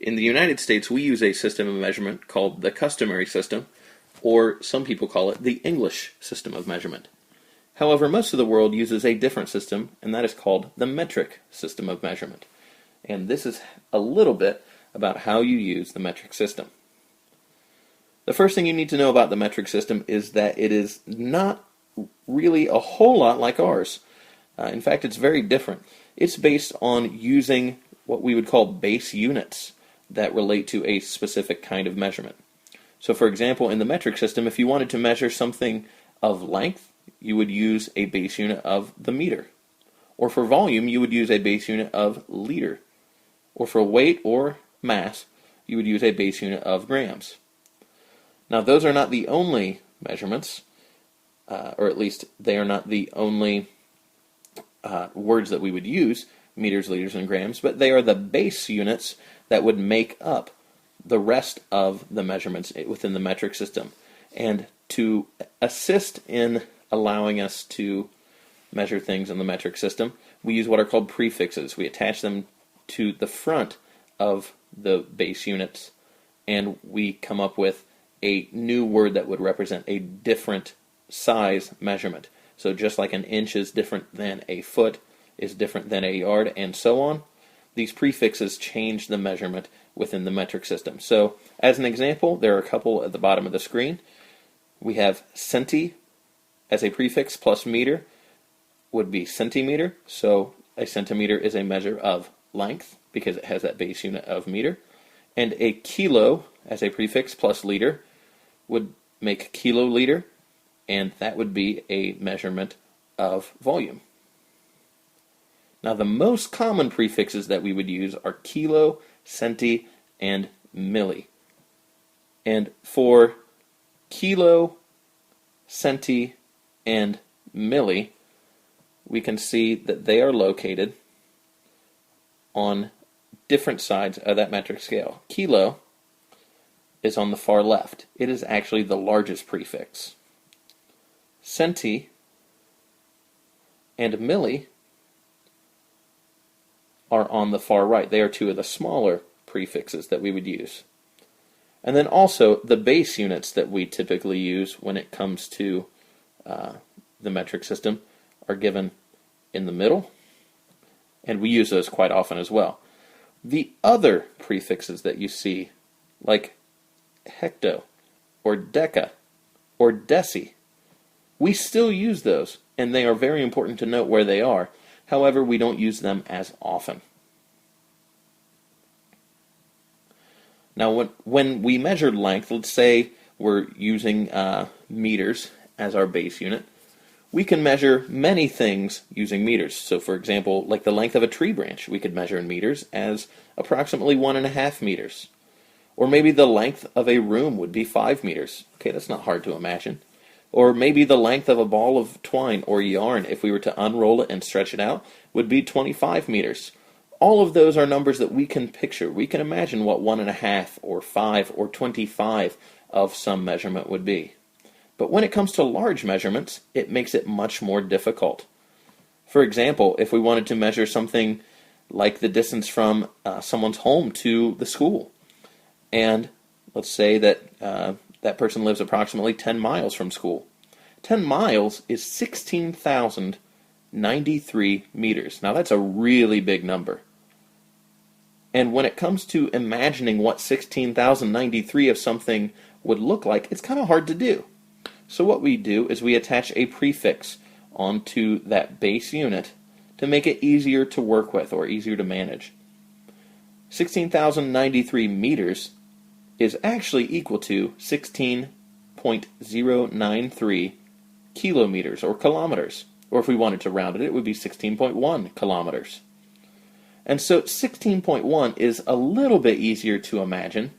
In the United States, we use a system of measurement called the customary system, or some people call it the English system of measurement. However, most of the world uses a different system, and that is called the metric system of measurement. And this is a little bit about how you use the metric system. The first thing you need to know about the metric system is that it is not really a whole lot like ours. In fact, it's very different. It's based on using what we would call base units that relate to a specific kind of measurement. So for example, in the metric system, if you wanted to measure something of length, you would use a base unit of the meter. Or for volume, you would use a base unit of liter. Or for weight or mass, you would use a base unit of grams. Now those are not the only measurements, or at least they are not the only words that we would use, meters, liters, and grams, but they are the base units that would make up the rest of the measurements within the metric system. And to assist in allowing us to measure things in the metric system, we use what are called prefixes. We attach them to the front of the base units, and we come up with a new word that would represent a different size measurement. So just like an inch is different than a foot, is different than a yard, and so on, these prefixes change the measurement within the metric system. So as an example, there are a couple at the bottom of the screen. We have centi as a prefix plus meter would be centimeter. So a centimeter is a measure of length because it has that base unit of meter. And a kilo as a prefix plus liter would make kiloliter, and that would be a measurement of volume. Now the most common prefixes that we would use are kilo, centi, and milli. And for kilo, centi, and milli, we can see that they are located on different sides of that metric scale. Kilo is on the far left. It is actually the largest prefix. Centi and milli are on the far right. They are two of the smaller prefixes that we would use. And then also the base units that we typically use when it comes to the metric system are given in the middle, and we use those quite often as well. The other prefixes that you see, like hecto, or deca, or deci, we still use those, and they are very important to note where they are. However, we don't use them as often. Now, when we measure length, let's say we're using meters as our base unit, we can measure many things using meters. So, for example, like the length of a tree branch, we could measure in meters as approximately 1.5 meters. Or maybe the length of a room would be 5 meters. Okay, that's not hard to imagine. Or maybe the length of a ball of twine or yarn, if we were to unroll it and stretch it out, would be 25 meters. All of those are numbers that we can picture. We can imagine what 1.5 or 5 or 25 of some measurement would be. But when it comes to large measurements, it makes it much more difficult. For example, if we wanted to measure something like the distance from someone's home to the school, and let's say that that person lives approximately 10 miles from school. 10 miles is 16,093 meters. Now that's a really big number. And when it comes to imagining what 16,093 of something would look like, it's kind of hard to do. So what we do is we attach a prefix onto that base unit to make it easier to work with or easier to manage. 16,093 meters is actually equal to 16.093 kilometers or kilometers. Or if we wanted to round it, it would be 16.1 kilometers. And so 16.1 is a little bit easier to imagine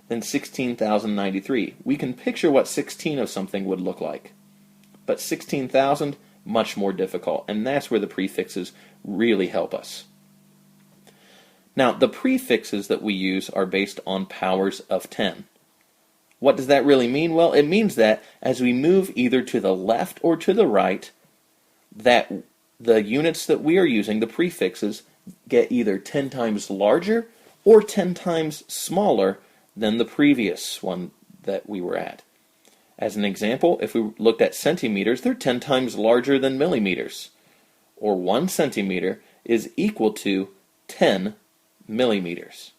than 16,093. We can picture what 16 of something would look like. But 16,000, much more difficult. And that's where the prefixes really help us. Now, the prefixes that we use are based on powers of 10. What does that really mean? Well, it means that as we move either to the left or to the right, that the units that we are using, the prefixes, get either 10 times larger or 10 times smaller than the previous one that we were at. As an example, if we looked at centimeters, they're 10 times larger than millimeters, or 1 centimeter is equal to 10 millimeters.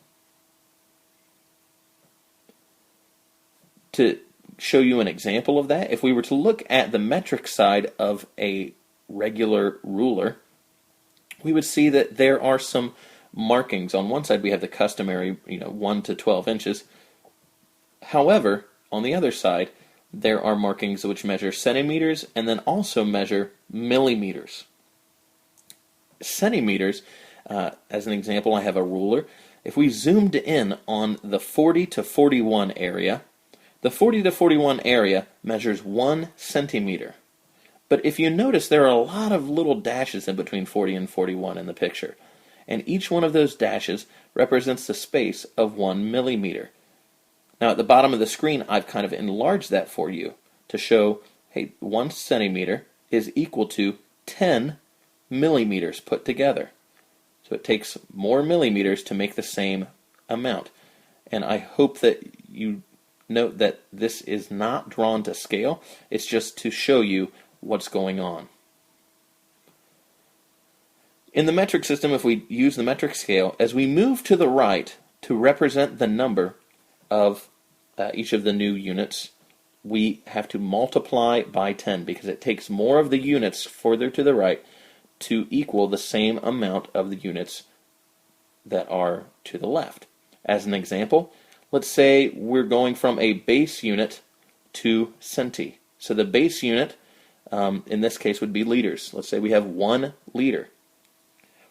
To show you an example of that, if we were to look at the metric side of a regular ruler, we would see that there are some markings. On one side we have the customary 1 to 12 inches. However, on the other side, there are markings which measure centimeters and then also measure millimeters. Centimeters, as an example, I have a ruler. If we zoomed in on the 40 to 41 area, the 40 to 41 area measures 1 centimeter. But if you notice, there are a lot of little dashes in between 40 and 41 in the picture. And each one of those dashes represents the space of 1 millimeter. Now at the bottom of the screen, I've kind of enlarged that for you to show, hey, 1 centimeter is equal to 10 millimeters put together. So it takes more millimeters to make the same amount. And I hope that you note that this is not drawn to scale. It's just to show you what's going on. In the metric system, if we use the metric scale, as we move to the right to represent the number of each of the new units, we have to multiply by 10 because it takes more of the units further to the right to equal the same amount of the units that are to the left. As an example, let's say we're going from a base unit to centi. So the base unit, in this case, would be liters. Let's say we have 1 liter.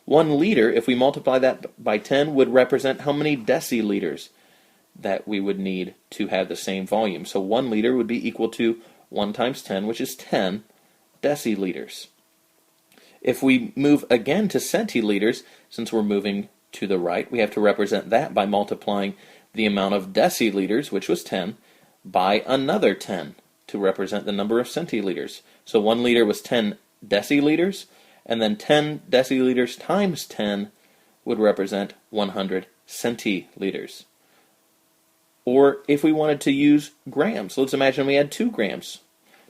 1 liter, if we multiply that by 10, would represent how many deciliters that we would need to have the same volume. So 1 liter would be equal to 1 times 10, which is 10 deciliters. If we move again to centiliters, since we're moving to the right, we have to represent that by multiplying the amount of deciliters, which was 10, by another 10 to represent the number of centiliters. So 1 liter was 10 deciliters, and then 10 deciliters times 10 would represent 100 centiliters. Or if we wanted to use grams, let's imagine we had 2 grams.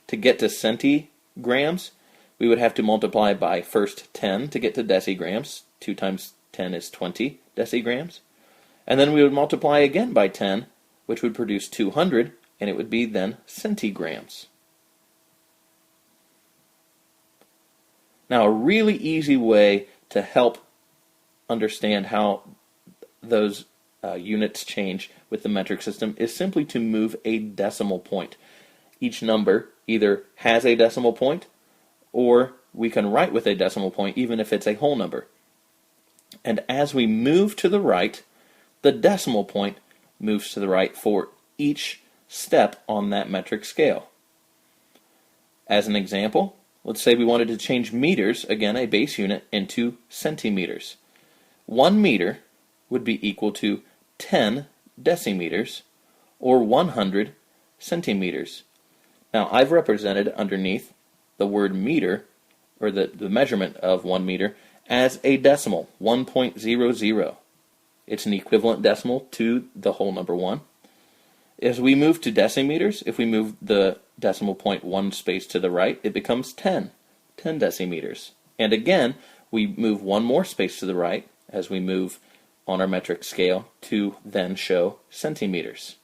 To get to centigrams, we would have to multiply by first 10 to get to decigrams. 2 times 10 is 20 decigrams. And then we would multiply again by 10, which would produce 200, and it would be then centigrams. Now, a really easy way to help understand how those units change with the metric system is simply to move a decimal point. Each number either has a decimal point, or we can write with a decimal point even if it's a whole number. And as we move to the right, the decimal point moves to the right for each step on that metric scale. As an example, let's say we wanted to change meters, again a base unit, into centimeters. 1 meter would be equal to 10 decimeters, or 100 centimeters. Now I've represented underneath the word meter, or the measurement of 1 meter, as a decimal, 1.00. It's an equivalent decimal to the whole number 1. As we move to decimeters, if we move the decimal point 1 space to the right, it becomes 10 decimeters. And again, we move 1 more space to the right as we move on our metric scale to then show centimeters.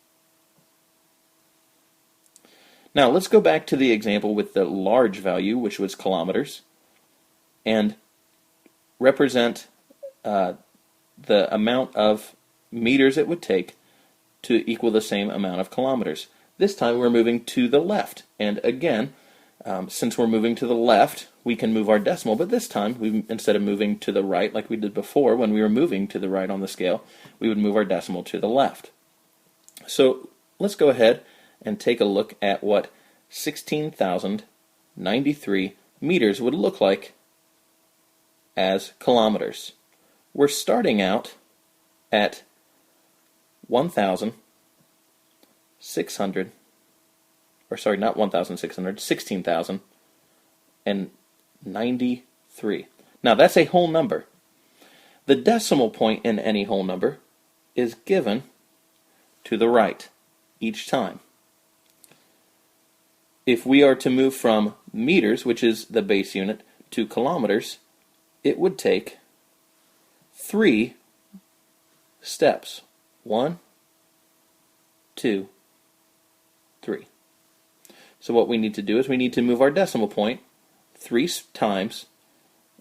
Now let's go back to the example with the large value, which was kilometers, and represent the amount of meters it would take to equal the same amount of kilometers. This time we're moving to the left, and again, since we're moving to the left, we can move our decimal, but this time, instead of moving to the right like we did before when we were moving to the right on the scale, we would move our decimal to the left. So let's go ahead and take a look at what 16,093 meters would look like as kilometers. We're starting out at 16,093. Now that's a whole number. The decimal point in any whole number is given to the right each time. If we are to move from meters, which is the base unit, to kilometers, it would take 3 steps. 1, 2, 3. So what we need to do is we need to move our decimal point 3 times,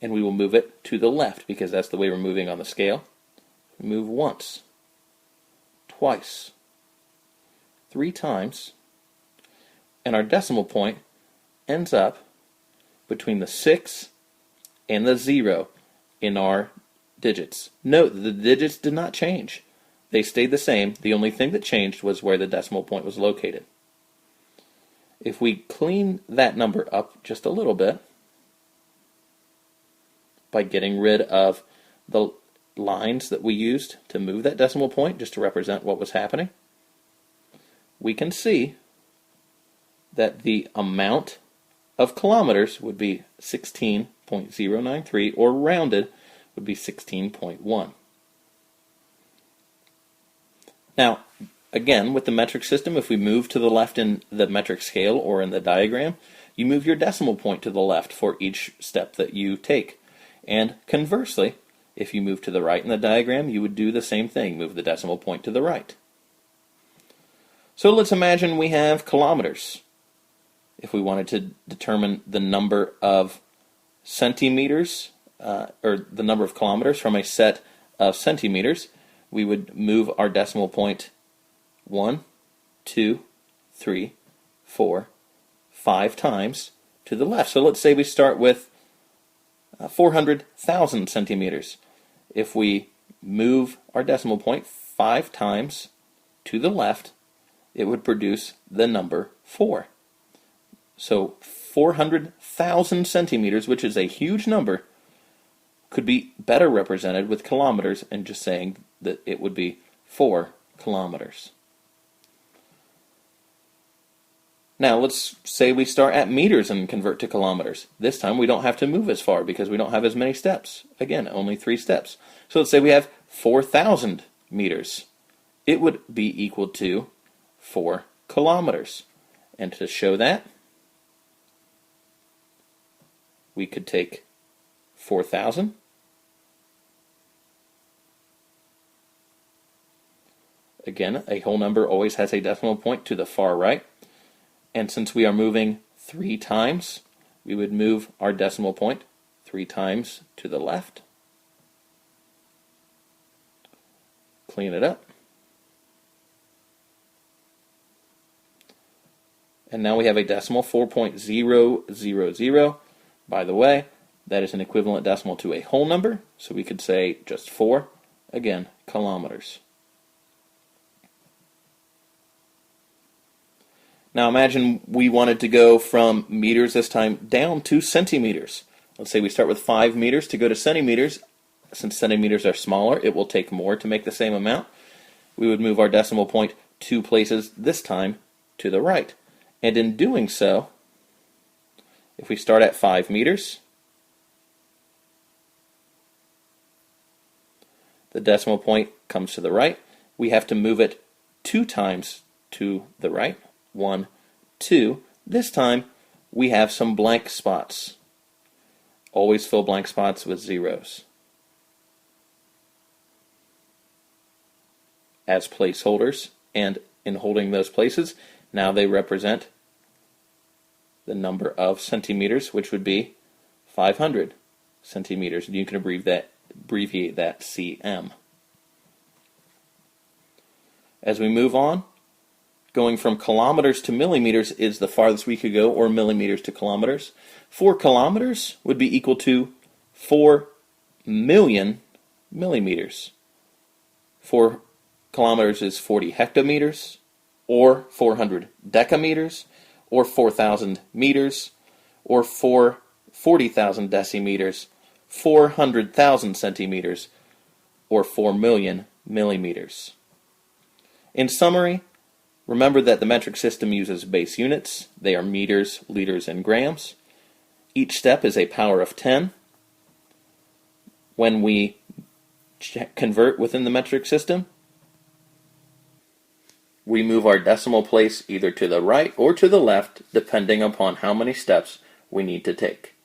and we will move it to the left because that's the way we're moving on the scale. Move once, twice, 3 times, and our decimal point ends up between the 6 and the 0 in our digits. Note that the digits did not change. They stayed the same. The only thing that changed was where the decimal point was located. If we clean that number up just a little bit by getting rid of the lines that we used to move that decimal point just to represent what was happening, we can see that the amount of kilometers would be 16.093, or rounded would be 16.1. Now, again, with the metric system, if we move to the left in the metric scale or in the diagram, you move your decimal point to the left for each step that you take. And conversely, if you move to the right in the diagram, you would do the same thing, move the decimal point to the right. So let's imagine we have kilometers. If we wanted to determine the number of centimeters, or the number of kilometers from a set of centimeters, we would move our decimal point 1, 2, 3, 4, 5 times to the left. So let's say we start with 400,000 centimeters. If we move our decimal point 5 times to the left, it would produce the number 4. So 400,000 centimeters, which is a huge number, could be better represented with kilometers and just saying that it would be 4 kilometers. Now let's say we start at meters and convert to kilometers. This time we don't have to move as far because we don't have as many steps. Again, only 3 steps. So let's say we have 4,000 meters. It would be equal to 4 kilometers. And to show that, we could take 4,000 again, a whole number always has a decimal point to the far right. And since we are moving 3 times, we would move our decimal point 3 times to the left. Clean it up. And now we have a decimal 4.000. By the way, that is an equivalent decimal to a whole number, so we could say just 4, again, kilometers. Now imagine we wanted to go from meters this time down to centimeters. Let's say we start with 5 meters to go to centimeters. Since centimeters are smaller, it will take more to make the same amount. We would move our decimal point 2 places, this time to the right. And in doing so, if we start at 5 meters, the decimal point comes to the right. We have to move it 2 times to the right. 1, 2. This time, we have some blank spots. Always fill blank spots with zeros as placeholders, and in holding those places, now they represent the number of centimeters, which would be 500 centimeters. You can abbreviate that cm. As we move on, going from kilometers to millimeters is the farthest we could go, or millimeters to kilometers. 4 kilometers would be equal to 4 million millimeters. 4 kilometers is 40 hectometers, or 400 decameters, or 4,000 meters, or 40,000 decimeters, 400,000 centimeters, or 4 million millimeters. In summary, remember that the metric system uses base units. They are meters, liters, and grams. Each step is a power of 10. When we convert within the metric system, we move our decimal place either to the right or to the left, depending upon how many steps we need to take.